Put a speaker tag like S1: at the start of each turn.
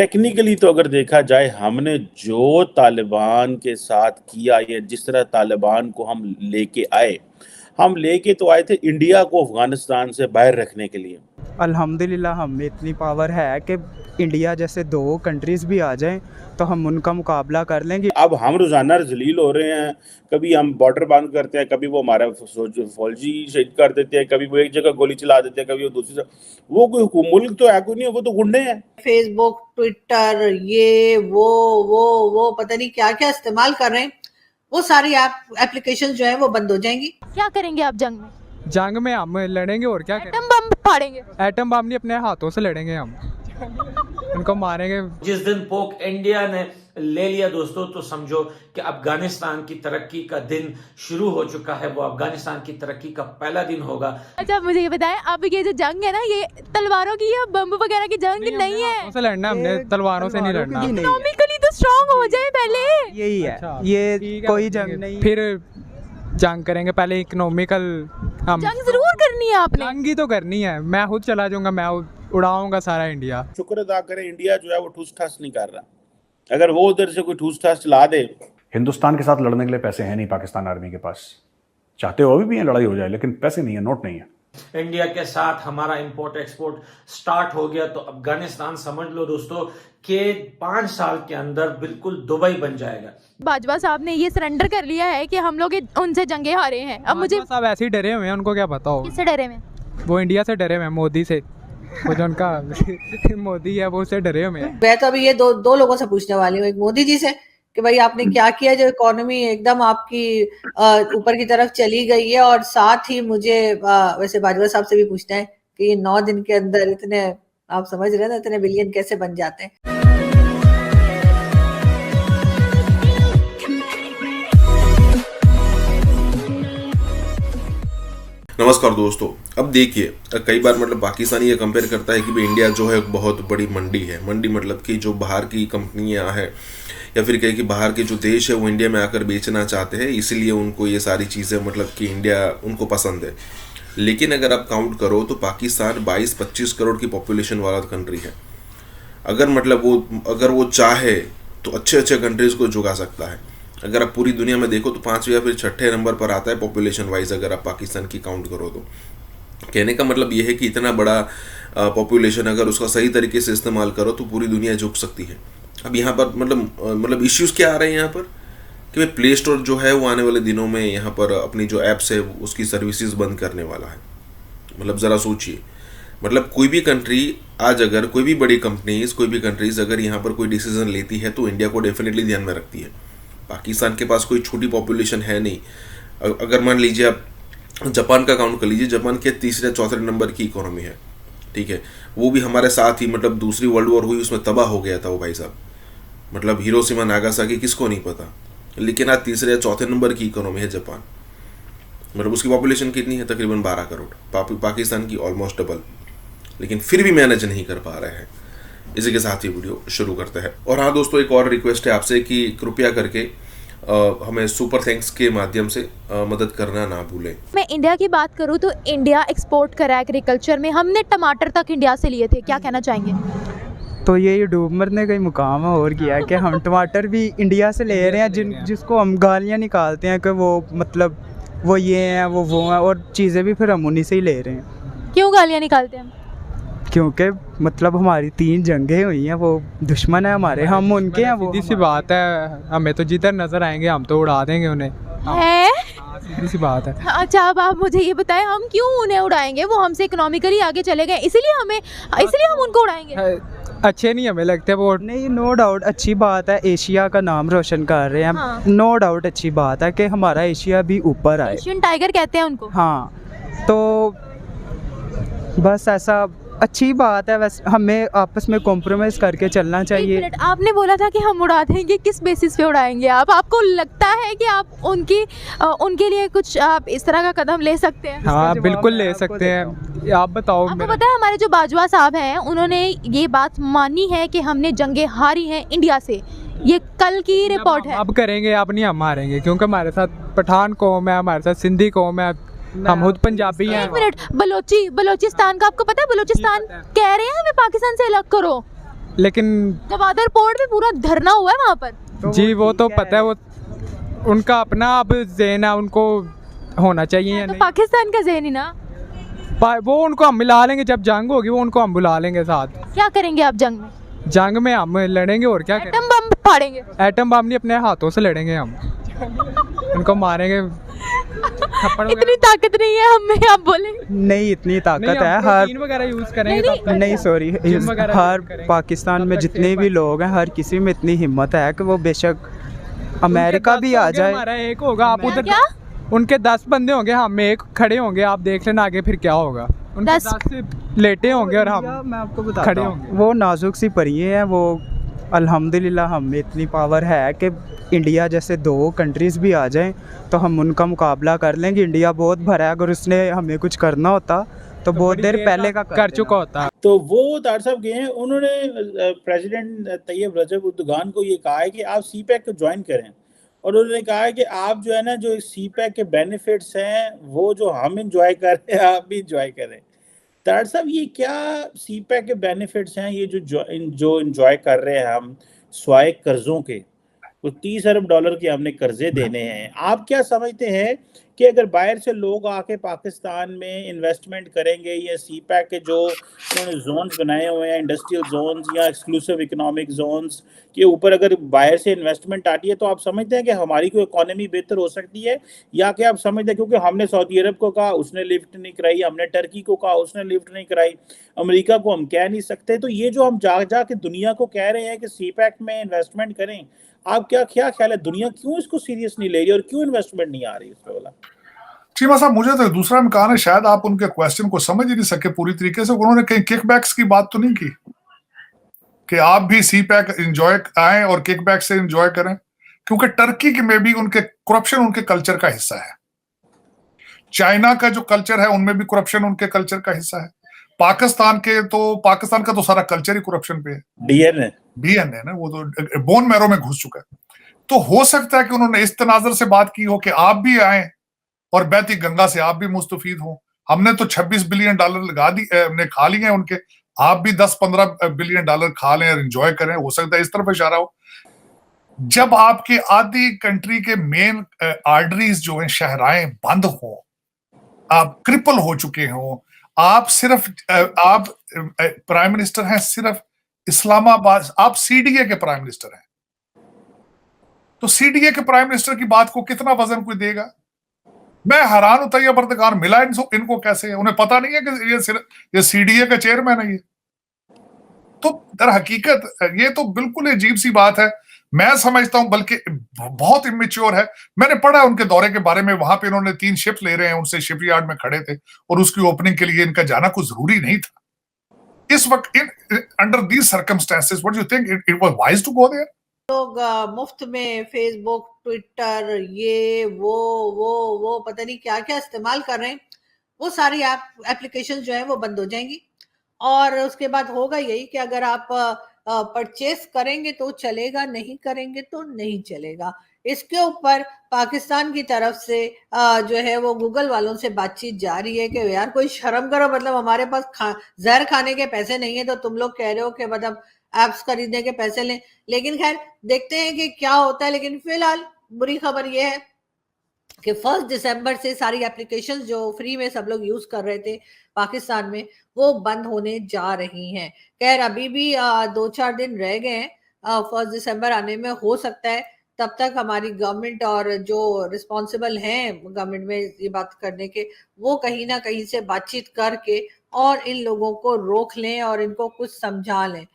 S1: Technically तो अगर देखा जाए, हमने जो तालिबान के साथ किया या जिस तरह तालिबान को हम लेके तो आए थे इंडिया को अफगानिस्तान से बाहर रखने के लिए।
S2: अल्हम्दुलिल्लाह हम में इतनी पावर है कि इंडिया जैसे 2 कंट्रीज़ भी आ जाएं तो हम उनका मुकाबला कर लेंगे।
S1: अब हम रोज़ाना ज़लील हो रहे हैं, कभी हम बॉर्डर बंद करते हैं, कभी वो हमारा फौजी शहीद कर देते हैं, कभी वो एक जगह गोली चला देते हैं, कभी वो दूसरी जगह। वो कोई मुल्क तो है कोई नहीं, वो तो गुंडे हैं।
S3: फेसबुक, ट्विटर, ये वो पता नहीं क्या क्या इस्तेमाल कर रहे हैं, वो सारी एप्लीकेशन जो है वो बंद हो जाएंगी।
S4: क्या करेंगे आप जंग में?
S5: जंग में हम लड़ेंगे और क्या
S4: एटम बम फाड़ेंगे।
S5: एटम बम नहीं, अपने हाथों से लड़ेंगे हम उनको मारेंगे।
S6: जिस दिन पोक इंडिया ने ले लिया दोस्तों, तो समझो कि अफगानिस्तान की तरक्की का दिन शुरू हो चुका है। वो अफगानिस्तान की तरक्की का पहला दिन होगा।
S4: अच्छा मुझे ये बताएं, अब ये जो जंग है ना, ये तलवारों की या बम वगैरह की जंग नहीं है।
S5: हाथों से लड़ना, हमने तलवारों से नहीं लड़ना।
S4: इकोनॉमिकली तो स्ट्रांग हो जाए पहले,
S2: यही है।
S5: अच्छा,
S2: ये कोई जंग नहीं,
S5: फिर जंग करेंगे। पहले इकोनॉमिकल हम
S4: जंग जरूर करनी है आपने।
S5: जंग ही तो करनी है। मैं खुद चला जाऊंगा, मैं उड़ाऊंगा सारा इंडिया।
S1: शुक्र अदा करें, इंडिया जो है वो ठूस ठास नहीं कर रहा। अगर वो उधर से कोई ठूस ठास चला दे।
S7: हिंदुस्तान के साथ लड़ने के लिए पैसे हैं नहीं पाकिस्तान आर्मी के पास। चाहते हो अभी भी है लड़ाई हो जाए, लेकिन पैसे नहीं है, नोट नहीं है।
S6: इंडिया के साथ हमारा इंपोर्ट एक्सपोर्ट स्टार्ट हो गया तो अफगानिस्तान समझ लो दोस्तों कि 5 साल के अंदर बिल्कुल दुबई बन जाएगा।
S4: बाजवा साहब ने ये सरेंडर कर लिया है कि हम लोग उनसे जंगे हारे हैं। अब मुझे
S5: सब ऐसे ही डरे हुए हैं, उनको क्या पता हो।
S4: किससे डरे हुए?
S5: वो इंडिया से डरे हुए हैं, मोदी से। वो जो उनका मोदी है वो उससे डरे हुए हैं।
S3: मैं तो अभी ये दो लोगों से पूछने वाली हूँ, एक मोदी जी से कि भाई आपने क्या किया जो इकोनॉमी एकदम आपकी ऊपर की तरफ चली गई है, और साथ ही मुझे वैसे बाजवा साहब से भी पूछना है कि ये 9 दिन के अंदर इतने, आप समझ रहे हैं ना, इतने बिलियन कैसे बन जाते हैं।
S8: नमस्कार दोस्तों। अब देखिए, कई बार मतलब पाकिस्तानी ये कंपेयर करता है कि भाई इंडिया जो है एक बहुत बड़ी मंडी है। मंडी मतलब कि जो बाहर की कंपनियां हैं या फिर कहीं कि बाहर के जो देश है वो इंडिया में आकर बेचना चाहते हैं, इसीलिए उनको ये सारी चीज़ें मतलब कि इंडिया उनको पसंद है। लेकिन अगर आप काउंट करो तो पाकिस्तान 22-25 करोड़ की पॉपुलेशन वाला कंट्री है। अगर वो चाहे तो अच्छे अच्छे कंट्रीज़ को जुगा सकता है। अगर आप पूरी दुनिया में देखो तो 5वें या फिर 6ठे नंबर पर आता है पॉपुलेशन वाइज, अगर आप पाकिस्तान की काउंट करो तो। कहने का मतलब ये है कि इतना बड़ा पॉपुलेशन अगर उसका सही तरीके से इस्तेमाल करो तो पूरी दुनिया झुक सकती है। अब यहाँ पर मतलब इश्यूज़ क्या आ रहे हैं यहाँ पर कि भाई प्ले स्टोर जो है वो आने वाले दिनों में यहाँ पर अपनी जो ऐप्स है उसकी सर्विसेज बंद करने वाला है। मतलब ज़रा सोचिए, मतलब कोई भी कंट्री आज अगर कोई भी बड़ी कंपनीज कोई भी कंट्रीज अगर यहाँ पर कोई डिसीजन लेती है तो इंडिया को डेफिनेटली ध्यान में रखती है। पाकिस्तान के पास कोई छोटी पॉपुलेशन है नहीं। अगर मान लीजिए आप जापान का काउंट कर लीजिए, जापान के 3-4 नंबर की इकोनॉमी है, ठीक है। वो भी हमारे साथ ही मतलब दूसरी वर्ल्ड वॉर हुई उसमें तबाह हो गया था वो भाई साहब। मतलब हिरोशिमा नागासाकी किसको नहीं पता। लेकिन आज 3-4 नंबर की इकोनॉमी है जापान। मतलब उसकी पॉपुलेशन कितनी है? तकरीबन 12 करोड़, पाकिस्तान की ऑलमोस्ट डबल। लेकिन फिर भी मैनेज नहीं कर पा रहे हैं। इसी के साथ ही वीडियो शुरू करते हैं। और हाँ दोस्तों, एक और रिक्वेस्ट है आपसे कि कृपया करके हमें सुपर थैंक्स के माध्यम से मदद करना ना भूलें।
S4: मैं इंडिया की बात करूँ तो इंडिया एक्सपोर्ट करा एग्रीकल्चर में। हमने टमाटर तक इंडिया से लिए थे। क्या कहना चाहेंगे?
S2: तो ये डूब मरने का ही मुकाम है और क्या है कि हम टमाटर भी इंडिया से ले रहे हैं, जिसको हम गालियाँ निकालते हैं कि वो मतलब वो ये हैं वो हैं, और चीज़ें भी फिर हम उन्हीं से ही ले रहे हैं।
S4: क्यों गालियाँ निकालते हैं हम?
S2: क्योंकि मतलब हमारी 3 जंगें हुई हैं, वो दुश्मन है हमारे, हम उनके हैं। वो
S5: सीधी सी बात है, हमें तो जिधर नजर आएंगे हम तो उड़ा देंगे उन्हें।
S4: है?
S5: सीधी सी बात है।
S4: अच्छा अब आप मुझे ये बताएं, हम क्यों उन्हें उड़ाएंगे? वो हमसे इकोनॉमिकली आगे चले गए, इसलिए हम उनको उड़ाएंगे।
S5: अच्छे नहीं हमें लगते वो।
S2: नहीं, नो डाउट अच्छी बात है, एशिया का नाम रोशन कर रहे हैं।
S4: हाँ।
S2: नो डाउट अच्छी बात है कि हमारा एशिया भी ऊपर आए।
S4: एशियन टाइगर कहते हैं उनको।
S2: हाँ, तो बस ऐसा अच्छी बात है। वैसे हमें आपस में कॉम्प्रोमाइज़ करके चलना चाहिए।
S4: 1 मिनट, आपने बोला था कि हम उड़ा देंगे, किस बेसिस पे उड़ाएंगे आप? आपको लगता है कि आप उनके लिए कुछ आप इस तरह का कदम ले सकते हैं?
S5: हाँ बिल्कुल ले सकते हैं। आप बताओ।
S4: आपको पता है हमारे जो बाजवा साहब हैं उन्होंने ये बात मानी है कि हमने जंगें हारी हैं इंडिया से। ये कल की रिपोर्ट है।
S5: अब करेंगे, अब नहीं हम हारेंगे, क्योंकि हमारे साथ पठान कौम है, हमारे साथ सिंधी कौम है, हम खुद पंजाबी हैं।
S4: 1 मिनट, बलोचिस्तान का आपको पता है? बलोचिस्तान कह रहे हैं हमें पाकिस्तान से अलग करो।
S5: लेकिन
S4: गवादर पोर्ट में पूरा धरना हुआ है वहाँ पर।
S5: जी वो तो पता है, वो उनका अपना अब ज़हन है, उनको होना चाहिए या
S4: तो
S5: नहीं।
S4: पाकिस्तान का ज़हन ही ना।
S5: वो उनको हम मिला लेंगे, जब जंग होगी वो उनको हम बुला लेंगे साथ।
S4: क्या करेंगे आप जंग में?
S5: जंग में हम लड़ेंगे और क्या
S4: एटम बम फाड़ेंगे?
S5: एटम बम नहीं, अपने हाथों से लड़ेंगे हम। उनको मारेंगे।
S4: इतनी ताकत नहीं है हमें, आप बोले।
S2: नहीं इतनी ताकत है।
S5: प्रोटीन वगैरह यूज़ करेंगे तो अपना-
S2: नहीं सॉरी,
S5: जिम वगैरह
S2: हर
S5: करेंगे।
S2: पाकिस्तान में जितने भी लोग हैं, हर किसी में इतनी हिम्मत है कि वो बेशक अमेरिका
S5: उनके
S2: भी
S5: 10
S2: आ
S5: होंगे,
S2: जाए।
S5: हमारा एक होगा। आप उधर
S4: क्या?
S5: उनके 10 बंदे होंगे, हम एक खड़े होंगे, आप देख लेना आगे फिर क्या होगा। उनके
S4: 10
S5: 10 लेटे होंगे और हम
S2: मैं आपको बताता
S5: खड़े
S2: हूँ,
S5: होंगे।
S2: वो नाजुक सी परिये हैं। वो अल्हम्दुलिल्लाह हम में इतनी पावर है कि इंडिया जैसे 2 कंट्रीज़ भी आ जाएं तो हम उनका मुकाबला कर लेंगे। इंडिया बहुत भरा है, अगर उसने हमें कुछ करना होता तो बहुत
S5: बड़ी
S2: देर
S5: देर
S2: पहले का
S5: कर चुका होता है।
S1: तो वो तार साहब गए हैं, उन्होंने प्रेसिडेंट तैयब रजब उर्दगान को ये कहा है कि आप सी पैक को ज्वाइन करें, और उन्होंने कहा है कि आप जो है ना, जो सी पैक के बेनिफिट्स हैं वो जो हम इंजॉय कर रहे हैं आप भी इंजॉय करें। तार साहब ये क्या सी पैक के बेनिफिट्स हैं, ये जो इंजॉय कर रहे हैं हम स्वाय कर्जों के, तो 30 अरब डॉलर के हमने कर्जे देने हैं। आप क्या समझते हैं कि अगर बाहर से लोग आके पाकिस्तान में इन्वेस्टमेंट करेंगे, या सी पैक के जो उन्होंने जोन्स बनाए हुए हैं, इंडस्ट्रियल जोन्स या एक्सक्लूसिव इकोनॉमिक जोन्स के ऊपर अगर बाहर से इन्वेस्टमेंट आती है, तो आप समझते हैं कि हमारी कोई इकोनॉमी बेहतर हो सकती है? या कि आप समझते हैं क्योंकि हमने सऊदी अरब को कहा उसने लिफ्ट नहीं कराई, हमने टर्की को कहा उसने लिफ्ट नहीं कराई, अमेरिका को हम कह नहीं सकते, तो ये जो हम जा के दुनिया को कह रहे हैं कि सी पैक में इन्वेस्टमेंट करें, आप क्या ख्याल है, दुनिया क्यों इसको सीरियस नहीं ले रही और क्यों इन्वेस्टमेंट नहीं आ रही इस पे वाला?
S9: चीमा साहब, मुझे तो दूसरा इम्कान है शायद आप उनके क्वेश्चन को समझ ही नहीं सके पूरी तरीके से। उन्होंने कहीं किकबैक्स की बात तो नहीं की कि आप भी सी पैक एंजॉय आए और किकबैक से एंजॉय करें, क्योंकि टर्की में भी उनके करप्शन उनके कल्चर का हिस्सा है। चाइना का जो कल्चर है उनमें भी करप्शन उनके कल्चर का हिस्सा है। पाकिस्तान का तो सारा कल्चर ही करप्शन पे है। डीएनए ना, वो तो बोन मैरो में घुस चुका है। तो हो सकता है कि उन्होंने इस तनाजर से बात की हो कि आप भी आए और बहती गंगा से आप भी मुस्तफीद हो। हमने तो 26 बिलियन डॉलर लगा दी, हमने खा लिए हैं उनके, आप भी 10-15 बिलियन डॉलर खा लें और एंजॉय करें। हो सकता है इस तरफ इशारा हो। जब आपके आधी कंट्री के मेन आर्टरीज जो हैं, शहराएं बंद हो, आप क्रिपल हो चुके हो, आप प्राइम मिनिस्टर हैं सिर्फ इस्लामाबाद, आप सीडीए के प्राइम मिनिस्टर हैं, तो सीडीए के प्राइम मिनिस्टर की बात को कितना वजन कोई देगा? मैं हैरान हूं, तैयब अर्दगान मिला इनको कैसे है? उन्हें पता नहीं है कि ये सीडीए का चेयरमैन है ये। तो दर हकीकत ये तो बिल्कुल अजीब सी बात है। मैं समझता हूं बल्कि बहुत इमेच्योर है। मैंने पढ़ा उनके दौरे के बारे में, वहां पे इन्होंने 3 शिप ले रहे हैं, उनसे शिपयार्ड में खड़े थे और उसकी ओपनिंग के लिए इनका जाना कुछ जरूरी नहीं था इस वक्त। Under these circumstances what do you think it was wise to go there?
S3: लोग मुफ्त में फेसबुक, ट्विटर, ये वो पता नहीं क्या क्या इस्तेमाल कर रहे हैं। वो सारी एप्लीकेशन जो है वो बंद हो जाएंगी, और उसके बाद होगा यही कि अगर आप परचेस करेंगे तो चलेगा, नहीं करेंगे तो नहीं चलेगा। इसके ऊपर पाकिस्तान की तरफ से जो है वो गूगल वालों से बातचीत जारी है कि यार कोई शर्म करो, मतलब हमारे पास जहर खाने के पैसे नहीं है, तो तुम लोग कह रहे हो कि मतलब एप्स खरीदने के पैसे लें। लेकिन खैर देखते हैं कि क्या होता है। लेकिन फिलहाल बुरी खबर यह है कि 1 दिसंबर से सारी एप्लीकेशंस जो फ्री में सब लोग यूज कर रहे थे पाकिस्तान में, वो बंद होने जा रही हैं। खैर अभी भी 2-4 दिन रह गए हैं 1 दिसंबर आने में। हो सकता है तब तक हमारी गवर्नमेंट और जो रिस्पॉन्सिबल हैं गवर्नमेंट में ये बात करने के, वो कहीं ना कहीं से बातचीत करके और इन लोगों को रोक लें और इनको कुछ समझा लें।